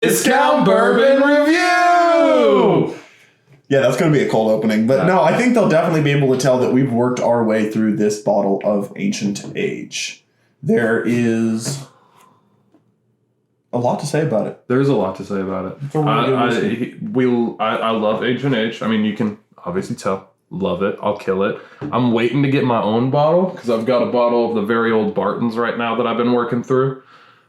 Discount Bourbon Review! Yeah, that's going to be a cold opening. But no, I think they'll definitely be able to tell that we've worked our way through this bottle of Ancient Age. There is a lot to say about it. There's a lot to say about it. I love Ancient Age. I mean, you can obviously tell. Love it. I'll kill it. I'm waiting to get my own bottle because I've got a bottle of the very old Bartons right now that I've been working through.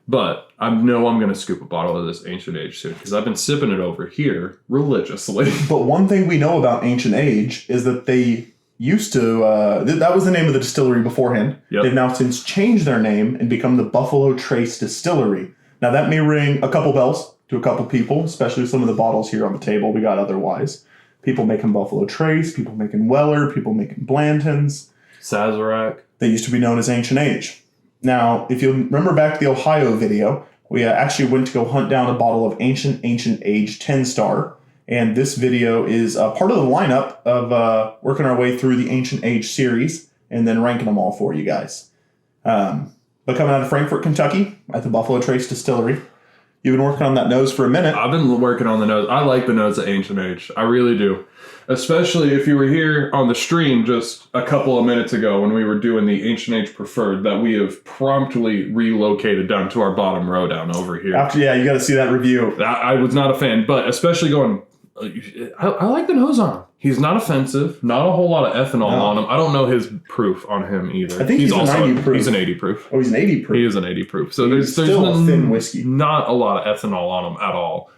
But I know I'm going to scoop a bottle of this Ancient Age soon because I've been sipping it over here religiously. But one thing we know about Ancient Age is that they used to, that was the name of the distillery beforehand. Yep. They've now since changed their name and become the Buffalo Trace Distillery. Now that may ring a couple bells to a couple people, especially some of the bottles here on the table we got otherwise. People making Buffalo Trace, people making Weller, people making Blanton's. Sazerac. They used to be known as Ancient Age. Now, if you remember back to the Ohio video, we actually went to go hunt down a bottle of Ancient Age 10 Star. And this video is part of the lineup of working our way through the Ancient Age series and then ranking them all for you guys. But coming out of Frankfort, Kentucky at the Buffalo Trace Distillery. You've been working on that nose for a minute. I've been working on the nose. I like the nose of Ancient Age. I really do. Especially if you were here on the stream just a couple of minutes ago when we were doing the Ancient Age Preferred that we have promptly relocated down to our bottom row down over here. Yeah, you got to see that review. I was not a fan, but especially going... I like the nose on him. He's not offensive. Not a whole lot of ethanol on him. I don't know his proof on him either. I think he's also 90 proof. He's an 80 proof. Oh, he's an 80 proof. He is an 80 proof. So there's still a thin whiskey. Not a lot of ethanol on him at all.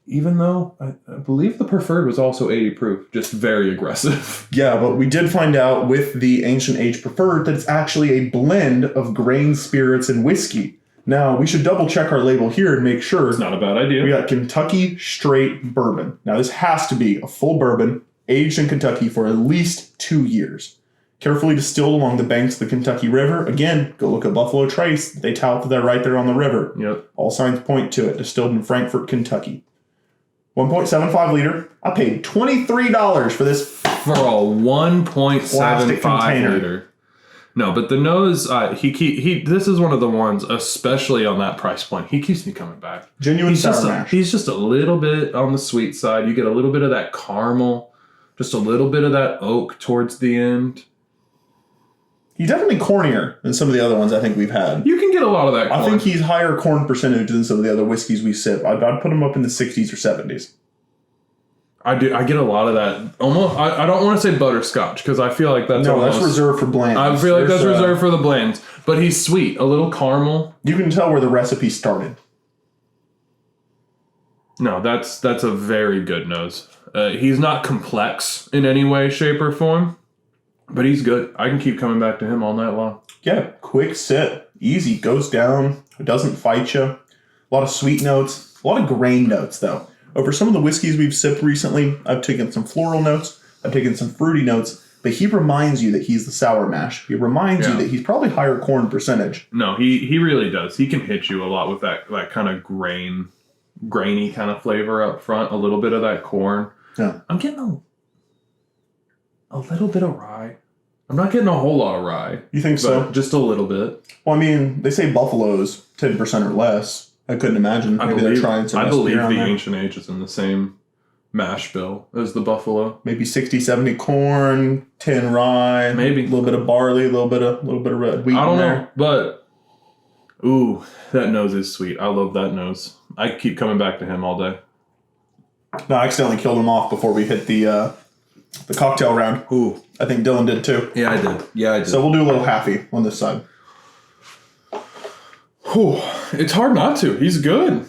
Even though I believe the Preferred was also 80 proof, just very aggressive. Yeah, but we did find out with the Ancient Age Preferred that it's actually a blend of grain spirits and whiskey. Now, we should double check our label here and make sure. It's not a bad idea. We got Kentucky Straight Bourbon. Now, this has to be a full bourbon aged in Kentucky for at least 2 years. Carefully distilled along the banks of the Kentucky River. Again, go look at Buffalo Trace. They tout that they're right there on the river. Yep. All signs point to it. Distilled in Frankfort, Kentucky. 1.75 liter. I paid $23 for this. For a 1.75 liter. No, but the nose, this is one of the ones, especially on that price point, he keeps me coming back. Genuine sour mash. He's just a little bit on the sweet side. You get a little bit of that caramel, just a little bit of that oak towards the end. He's definitely cornier than some of the other ones I think we've had. You can get a lot of that corn. I think he's higher corn percentage than some of the other whiskeys we sip. I'd put him up in the 60s or 70s. I get a lot of that. Almost, I don't want to say butterscotch because I feel like that's that's reserved for blends. I feel like that's reserved for the blends. But he's sweet, a little caramel. You can tell where the recipe started. No, that's a very good nose. He's not complex in any way, shape, or form, but he's good. I can keep coming back to him all night long. Yeah, quick sip, easy, goes down, doesn't fight you. A lot of sweet notes, a lot of grain notes though. Over some of the whiskeys we've sipped recently, I've taken some floral notes, I've taken some fruity notes, but he reminds you that he's the sour mash. He reminds you that he's probably higher corn percentage. No, he really does. He can hit you a lot with that kind of grainy kind of flavor up front, a little bit of that corn. Yeah. I'm getting a little bit of rye. I'm not getting a whole lot of rye. You think so? Just a little bit. Well, I mean, they say Buffalo's 10% or less. I couldn't imagine. Maybe they're trying some. I believe the Ancient Age is in the same mash bill as the Buffalo. Maybe 60, 70 corn, 10 rye, maybe a little bit of barley, a little bit of red wheat. I don't know, but ooh, that nose is sweet. I love that nose. I keep coming back to him all day. No, I accidentally killed him off before we hit the cocktail round. Ooh, I think Dylan did too. Yeah, I did. So we'll do a little halfy on this side. Whew, it's hard not to. He's good.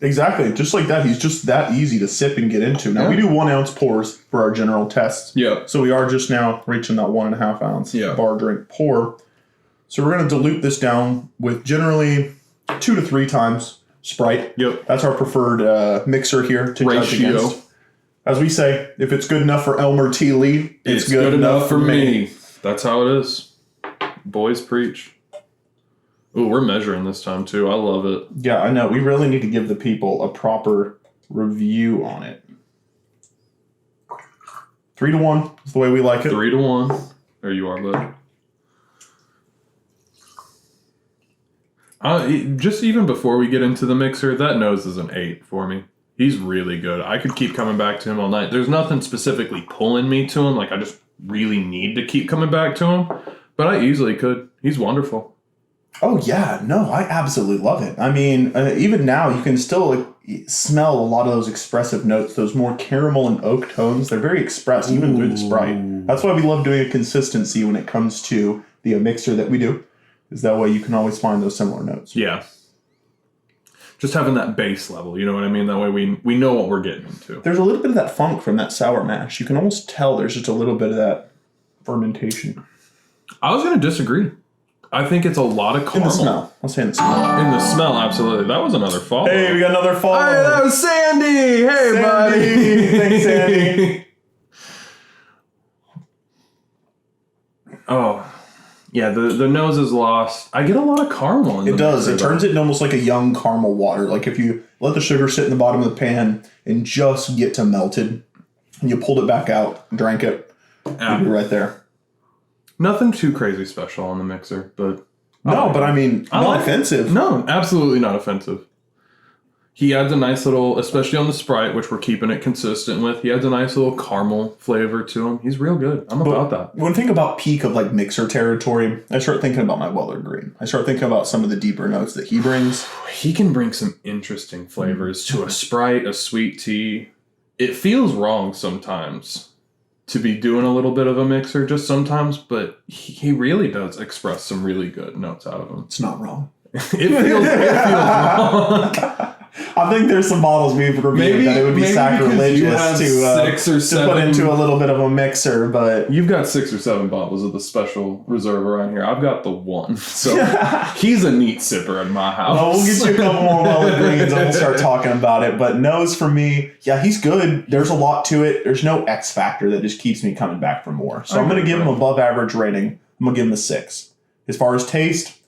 Exactly. Just like that. He's just that easy to sip and get into. Now, we do 1 ounce pours for our general tests. Yeah. So we are just now reaching that 1.5 ounce bar drink pour. So we're going to dilute this down with generally 2 to 3 times Sprite. Yep. That's our preferred mixer here to judge against. As we say, if it's good enough for Elmer T. Lee, it's good enough for me. That's how it is. Boys preach. Ooh, we're measuring this time, too. I love it. Yeah, I know. We really need to give the people a proper review on it. 3-1 is the way we like it. 3-1. There you are, bud. Just even before we get into the mixer, that nose is an 8 for me. He's really good. I could keep coming back to him all night. There's nothing specifically pulling me to him. Like, I just really need to keep coming back to him. But I easily could. He's wonderful. Oh, yeah. No, I absolutely love it. I mean, even now, you can still smell a lot of those expressive notes, those more caramel and oak tones. They're very expressed, even through the Sprite. That's why we love doing a consistency when it comes to the mixer that we do. Is that way you can always find those similar notes. Yeah. Just having that base level, you know what I mean? That way we know what we're getting into. There's a little bit of that funk from that sour mash. You can almost tell there's just a little bit of that fermentation. I was going to disagree. I think it's a lot of caramel. In the smell. I'll say in the smell. In the smell, absolutely. That was another follow. Hey, we got another follow. Hey, that was Sandy. Hey, Sandy. buddy. Thanks, Sandy. Oh. Yeah, the nose is lost. I get a lot of caramel in the It does. mixer, It turns it into almost like a young caramel water. Like if you let the sugar sit in the bottom of the pan and just get to melted, and you pulled it back out, drank it, you'd be right there. Nothing too crazy special on the mixer, but... No, but I mean, not offensive. No, absolutely not offensive. He adds a nice little, especially on the Sprite, which we're keeping it consistent with, he adds a nice little caramel flavor to him. He's real good. I'm about that. When I think about peak of like mixer territory, I start thinking about my Weller Green. I start thinking about some of the deeper notes that he brings. He can bring some interesting flavors to a Sprite, a sweet tea. It feels wrong sometimes to be doing a little bit of a mixer, just sometimes, but he really does express some really good notes out of him. It's not wrong. It feels wrong. I think there's some bottles we've reviewed that it would be sacrilegious to put into a little bit of a mixer, but... You've got 6 or 7 bottles of the special reserve around here. I've got the 1. So he's a neat sipper in my house. Well, we'll get you a couple more Weller Greens and we'll start talking about it. But nose for me, yeah, he's good. There's a lot to it. There's no X factor that just keeps me coming back for more. So I'm going to give him above average rating. I'm going to give him a 6. As far as taste...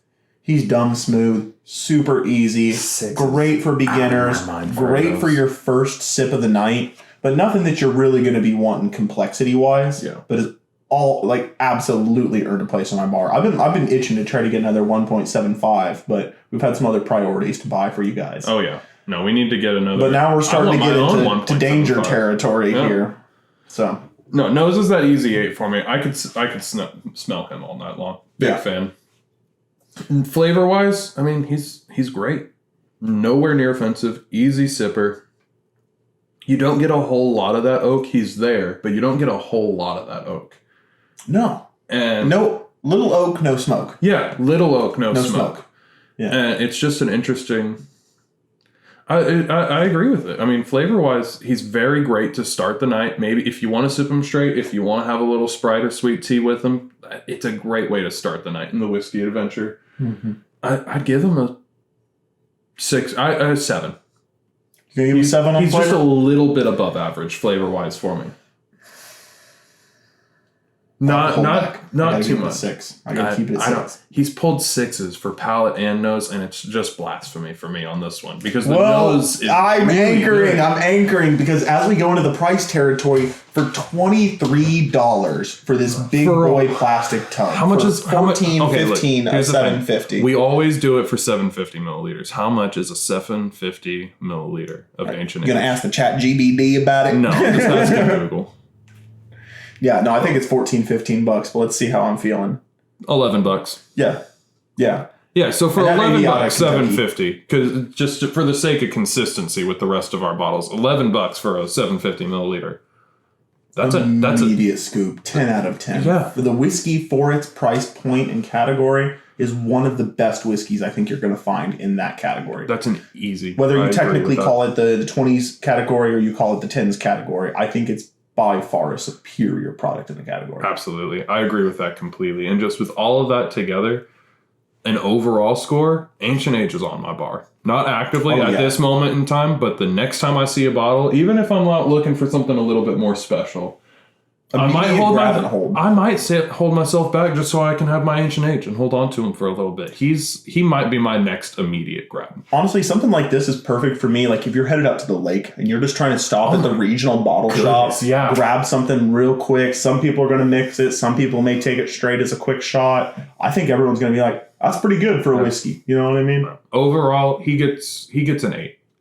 He's dumb smooth, super easy, great for beginners, great for your first sip of the night, but nothing that you're really going to be wanting complexity-wise. Yeah. But it's all like absolutely earned a place on my bar. I've been itching to try to get another 1.75, but we've had some other priorities to buy for you guys. Oh yeah, no, we need to get another. But now we're starting to get into danger territory here. So no, nose is that easy 8 for me. I could smell him all night long. Big fan. Flavor wise, I mean, he's great. Nowhere near offensive. Easy sipper. You don't get a whole lot of that oak. He's there, but you don't get a whole lot of that oak. No. And no little oak, no smoke. Yeah, little oak, no smoke. Yeah. And it's just an interesting. I agree with it. I mean, flavor wise, he's very great to start the night. Maybe if you want to sip him straight, if you want to have a little Sprite or sweet tea with him, it's a great way to start the night in the whiskey adventure. Mm-hmm. I'd give him a 6. A 7. You gonna give him 7 on He's flavor? just a little bit above average flavor wise for me. Not too much. 6. I gotta keep it at 6. He's pulled 6s for palate and nose, and it's just blasphemy for me on this one because the nose is. I'm really anchoring. good. I'm anchoring because as we go into the price territory for $23 for this big boy plastic tub. How much is 14, okay, 15, look, $7.50. We always do it for 750 milliliters. How much is a 750 milliliter of ancient? You gonna ask the chat GBD about it? No, just asking Google. Yeah, no, I think it's $14-15, but let's see how I'm feeling. $11. Yeah. Yeah, so for $11, $7.50, because just for the sake of consistency with the rest of our bottles, $11 for a 750 milliliter. That's an immediate scoop. 10 out of 10. Yeah. For the whiskey, for its price point and category, is one of the best whiskeys I think you're going to find in that category. That's an easy. Whether you technically call it the 20s category or you call it the 10s category, I think it's by far a superior product in the category. Absolutely. I agree with that completely. And just with all of that together, an overall score, Ancient Age is on my bar. Not actively at this moment in time, but the next time I see a bottle, even if I'm not looking for something a little bit more special, I might hold. I might hold myself back just so I can have my ancient age and hold on to him for a little bit. He might be my next immediate grab. Honestly, something like this is perfect for me. Like if you're headed out to the lake and you're just trying to stop at the regional bottle shop, grab something real quick. Some people are going to mix it. Some people may take it straight as a quick shot. I think everyone's going to be like, that's pretty good for a whiskey. You know what I mean? Overall, he gets an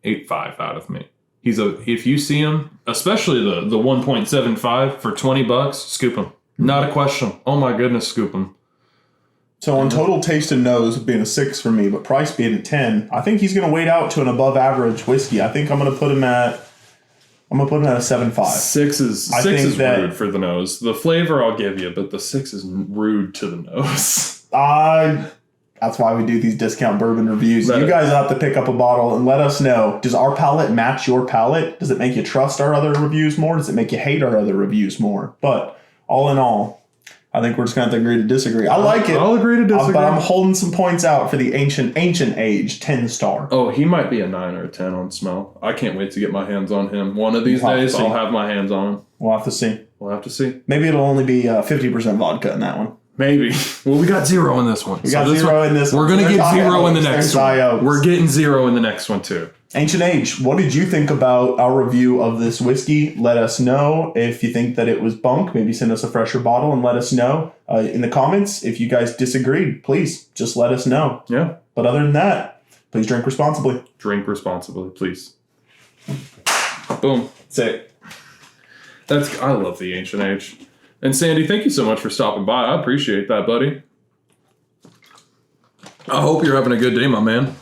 8.5 out of me. If you see him, especially the 1.75 for $20, scoop him. Not a question. Oh my goodness, scoop him. So on total taste and nose being a 6 for me, but price being a 10, I think he's going to wait out to an above average whiskey. I think I'm going to put him at a 7.5. 6 is rude for the nose. The flavor I'll give you, but the 6 is rude to the nose. That's why we do these discount bourbon reviews. You guys have to pick up a bottle and let us know. Does our palate match your palate? Does it make you trust our other reviews more? Does it make you hate our other reviews more? But all in all, I think we're just going to have to agree to disagree. I like it. I'll agree to disagree. But I'm holding some points out for the ancient age 10 star. Oh, he might be a 9 or a 10 on smell. I can't wait to get my hands on him. One of these days, I'll have my hands on him. We'll have to see. Maybe it'll only be 50% vodka in that one. Maybe. Well, we got 0 in this one. We got 0 in this one. We're going to get 0 in the next one. We're getting 0 in the next one, too. Ancient Age, what did you think about our review of this whiskey? Let us know if you think that it was bunk. Maybe send us a fresher bottle and let us know in the comments. If you guys disagreed, please just let us know. Yeah. But other than that, please drink responsibly. Drink responsibly, please. Boom. That's it. I love the Ancient Age. And Sandy, thank you so much for stopping by. I appreciate that, buddy. I hope you're having a good day, my man.